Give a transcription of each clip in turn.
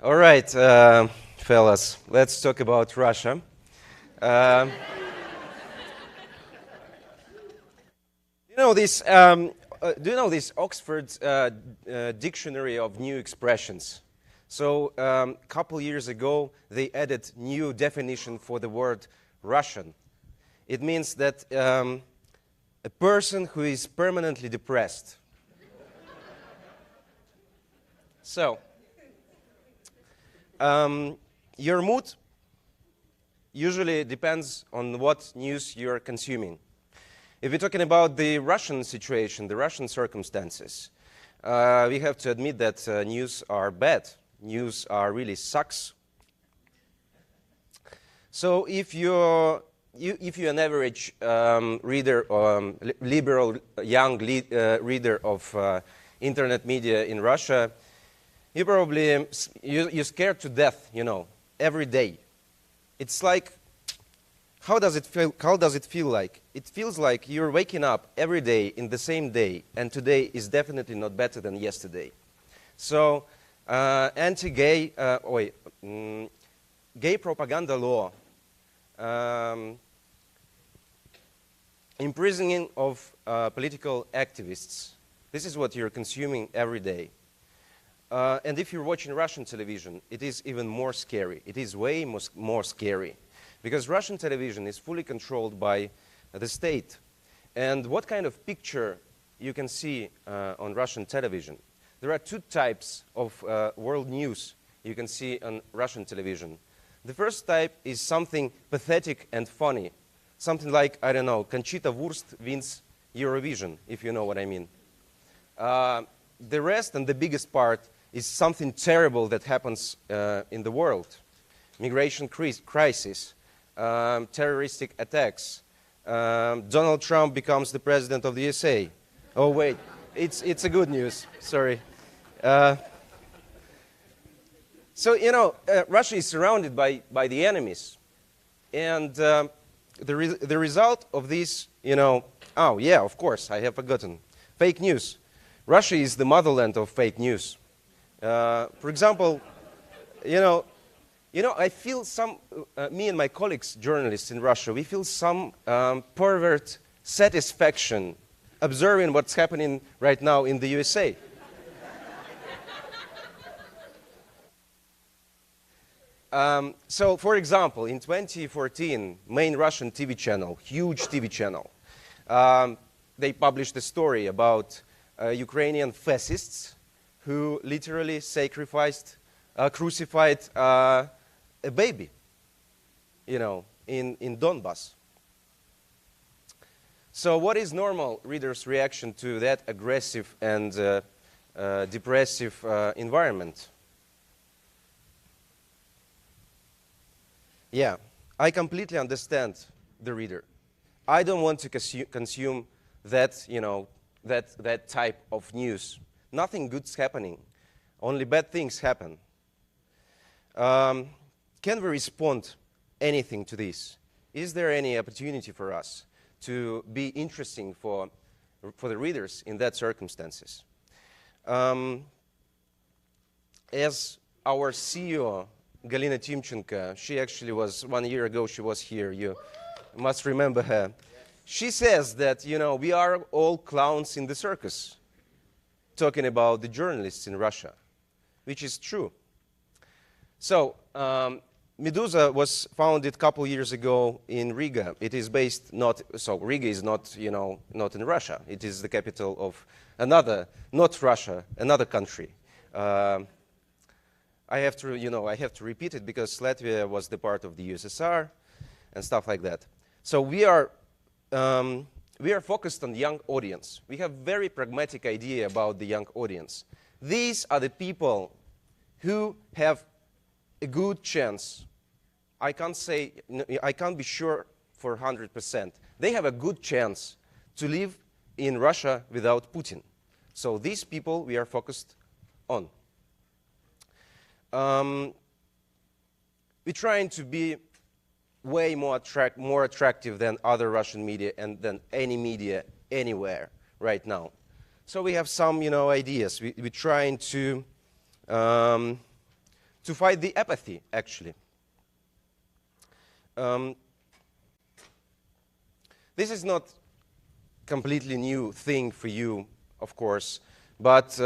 All right, fellas, let's talk about Russia. Um, do you know this Oxford Dictionary of New Expressions? So a couple years ago, they added new definition for the word Russian. It means that a person who is permanently depressed. So, your mood usually depends on what news you're consuming. If we're talking about the Russian situation, the Russian circumstances, we have to admit that news are bad. News are really sucks. So if you're an average reader, liberal young reader of internet media in Russia, you're scared to death, every day. It's like, how does it feel like? It feels like you're waking up every day in the same day, and today is definitely not better than yesterday. So, anti-gay, gay propaganda law, imprisoning of political activists. This is what you're consuming every day. And if you're watching Russian television, it is even more scary. It is way more scary. Because Russian television is fully controlled by the state. And what kind of picture you can see on Russian television? There are two types of world news you can see on Russian television. The first type is something pathetic and funny. Something like, I don't know, Conchita Wurst wins Eurovision, if you know what I mean. The rest and the biggest part is something terrible that happens in the world. Migration crisis, terroristic attacks. Donald Trump becomes the president of the USA. Oh, wait, it's a good news, sorry. So, Russia is surrounded by the enemies. And the result of this, oh, yeah, of course, I have forgotten. Fake news. Russia is the motherland of fake news. For example, I feel me and my colleagues, journalists in Russia, we feel some pervert satisfaction observing what's happening right now in the USA. So, for example, in 2014, main Russian TV channel, huge TV channel, they published a story about Ukrainian fascists who literally crucified a baby, in Donbass. So what is normal reader's reaction to that aggressive and depressive environment? Yeah, I completely understand the reader. I don't want to consume that, that type of news. Nothing good's happening. Only bad things happen. Can we respond anything to this? Is there any opportunity for us to be interesting for the readers in that circumstances? As our CEO, Galina Timchenko, she actually was, 1 year ago, she was here. You must remember her. She says that, we are all clowns in the circus, talking about the journalists in Russia, which is true. So, Meduza was founded a couple years ago in Riga. It is based Riga is not, not in Russia. It is the capital of not Russia, another country. I have to repeat it because Latvia was the part of the USSR and stuff like that. So we are focused on the young audience. We have very pragmatic idea about the young audience. These are the people who have a good chance. I can't be sure for 100%. They have a good chance to live in Russia without Putin. So these people we are focused on. We're trying to be way more attractive than other Russian media and than any media anywhere right now. So we have some, ideas. We're trying to to fight the apathy, actually. This is not completely new thing for you, of course, but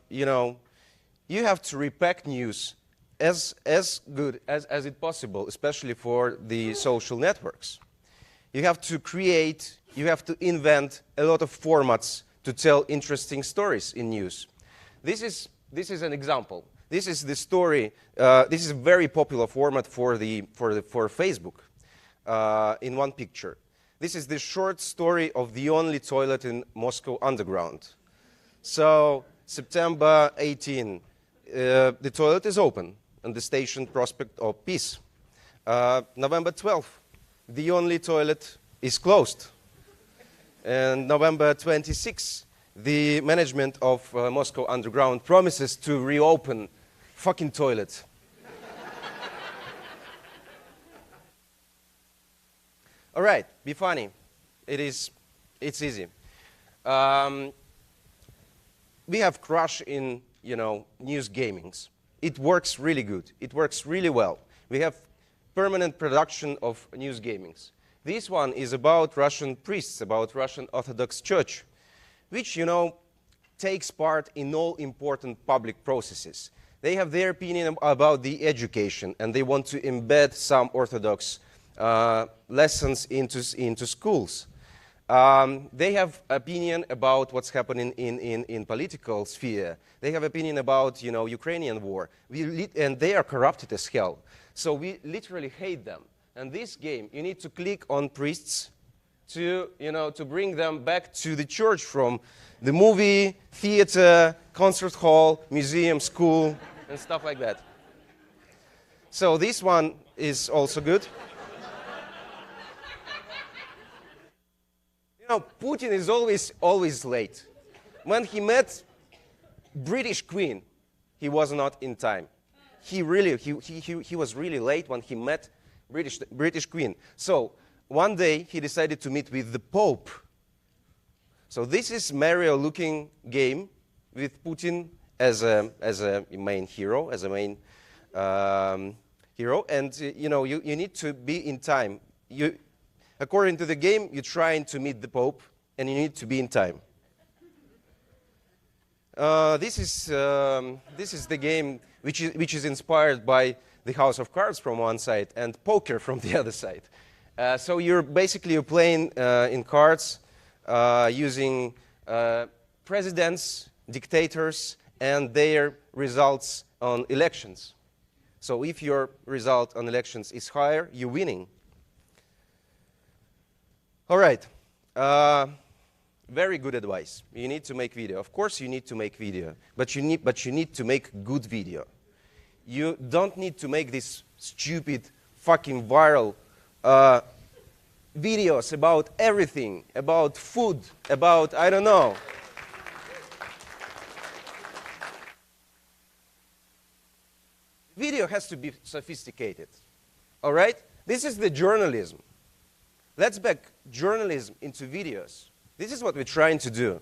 you know, you have to repack news as good as it possible, especially for the social networks. You have to create, you have to invent a lot of formats to tell interesting stories in news. This is an example. This is the story. This is a very popular format for Facebook. In one picture, this is the short story of the only toilet in Moscow underground. So September 18, the toilet is open on the station Prospect of Peace. November 12th, the only toilet is closed. And November 26th, the management of Moscow Underground promises to reopen fucking toilet. All right, be funny. It's easy. We have crush in, you know, news gamings. It works really good. It works really well. We have permanent production of news gamings. This one is about Russian priests, about Russian Orthodox Church, which, you know, takes part in all important public processes. They have their opinion about the education, and they want to embed some Orthodox lessons into schools. They have opinion about what's happening in political sphere. They have opinion about, you know, Ukrainian war. And they are corrupted as hell. So we literally hate them. And this game, you need to click on priests to, you know, to bring them back to the church from the movie, theater, concert hall, museum, school, and stuff like that. So this one is also good. You know, Putin is always late. When he met British Queen, he was not in time. He was really late when he met British Queen. So one day he decided to meet with the Pope. So this is Mario-looking game with Putin as a main hero, hero, and you know, you need to be in time. According to the game, you're trying to meet the Pope, and you need to be in time. This is the game which is inspired by the House of Cards from one side and poker from the other side. So you're playing in cards using presidents, dictators, and their results on elections. So if your result on elections is higher, you're winning. All right. Very good advice. You need to make video. Of course you need to make video, but you need to make good video. You don't need to make these stupid fucking viral videos about everything, about food, about, I don't know. Video has to be sophisticated. All right? This is the journalism. Let's back journalism into videos. This is what we're trying to do.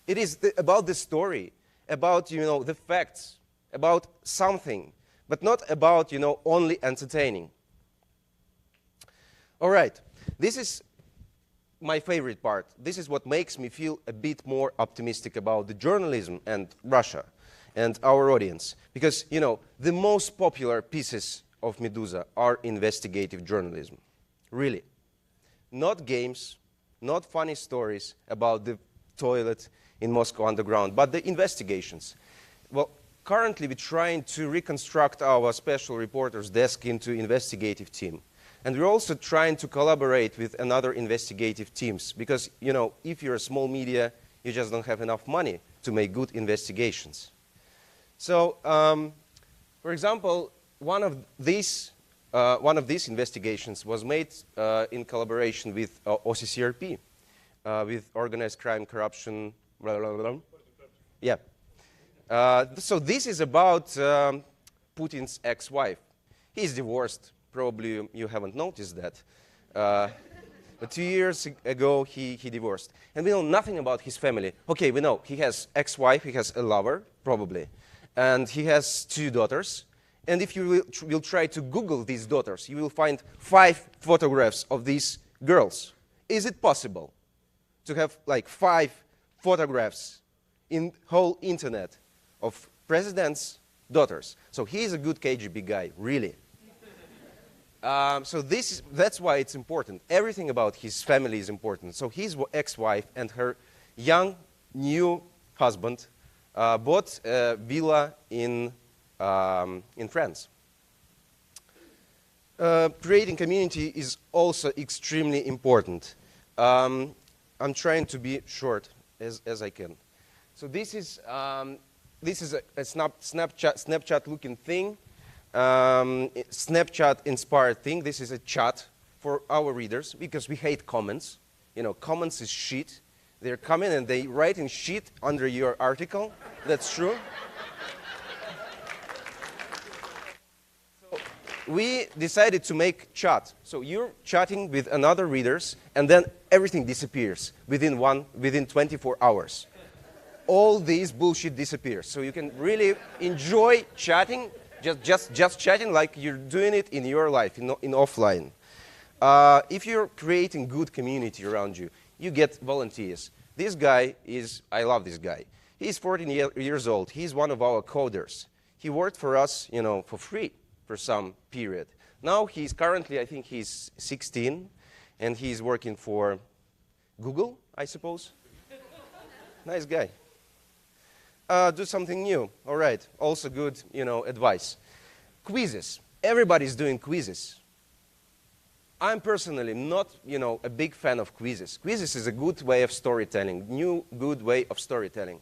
It is about the story, about, you know, the facts, about something, but not about, you know, only entertaining. All right, this is my favorite part. This is what makes me feel a bit more optimistic about the journalism and Russia and our audience. Because, you know, the most popular pieces of Meduza are investigative journalism. Really. Not games, not funny stories about the toilet in Moscow underground, but the investigations. Well, currently we're trying to reconstruct our special reporter's desk into investigative team. And we're also trying to collaborate with another investigative teams because, you know, if you're a small media, you just don't have enough money to make good investigations. So, for example, one of these investigations was made in collaboration with OCCRP, with Organized Crime, Corruption, blah, blah, blah. Yeah. So this is about Putin's ex-wife. He's divorced. Probably you haven't noticed that. But 2 years ago, he divorced. And we know nothing about his family. Okay, we know he has ex-wife, he has a lover, probably. And he has 2 daughters. And if you will try to Google these daughters, you will find 5 photographs of these girls. Is it possible to have like 5 photographs in whole internet of presidents' daughters? So he is a good KGB guy, really. So that's why it's important. Everything about his family is important. So his ex-wife and her young, new husband bought a villa in France. Creating community is also extremely important. I'm trying to be short as I can. So this is a Snapchat-looking thing. Snapchat-inspired thing. This is a chat for our readers because we hate comments. You know, comments is shit. They're coming and they write in shit under your article. That's true. So we decided to make chat. So you're chatting with another readers, and then everything disappears within 24 hours. All this bullshit disappears. So you can really enjoy chatting. Just chatting like you're doing it in your life, in offline. If you're creating good community around you, you get volunteers. This guy I love this guy. He's 14 years old. He's one of our coders. He worked for us, you know, for free for some period. Now he's currently, I think he's 16, and he's working for Google, I suppose. Nice guy. Do something new. All right. Also good, you know, advice. Quizzes. Everybody's doing quizzes. I'm personally not, you know, a big fan of quizzes. Quizzes is a good way of storytelling, good way of storytelling.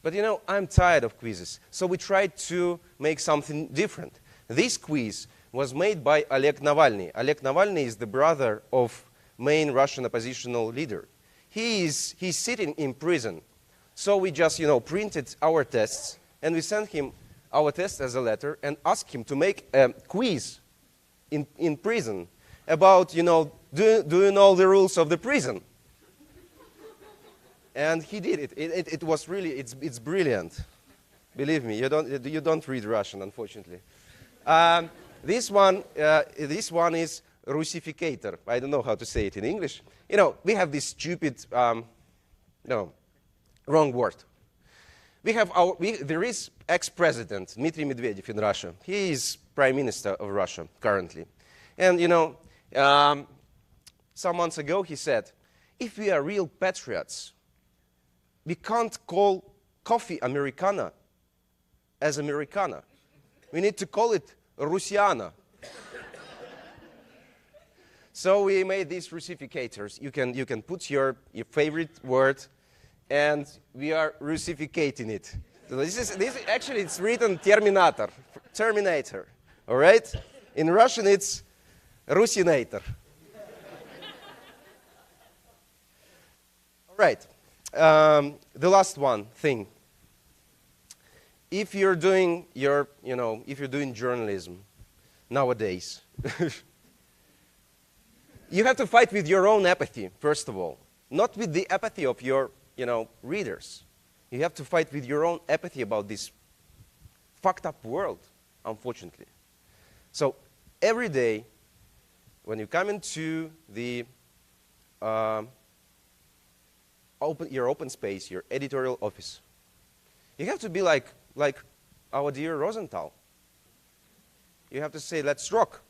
But, you know, I'm tired of quizzes. So we tried to make something different. This quiz was made by Oleg Navalny. Oleg Navalny is the brother of main Russian oppositional leader. He's sitting in prison. So we just, you know, printed our tests, and we sent him our test as a letter and asked him to make a quiz in prison about, you know, do you know the rules of the prison? And he did it. It was really, it's brilliant. Believe me, you don't read Russian, unfortunately. This one is Russificator. I don't know how to say it in English. You know, we have this stupid, no. Wrong word. There is ex-president Dmitry Medvedev in Russia. He is prime minister of Russia currently. And, you know, some months ago he said, if we are real patriots, we can't call coffee Americana as Americana. We need to call it Russiana. So we made these Russificators. You can put your favorite word, and we are Russificating it. So this actually it's written Terminator, all right? In Russian it's Russinator. All right, the last one thing. If you're doing if you're doing journalism nowadays, you have to fight with your own apathy, first of all, not with the apathy of your readers. You have to fight with your own apathy about this fucked up world, unfortunately. So every day, when you come into the your open space, your editorial office, you have to be like our dear Rosenthal. You have to say, let's rock.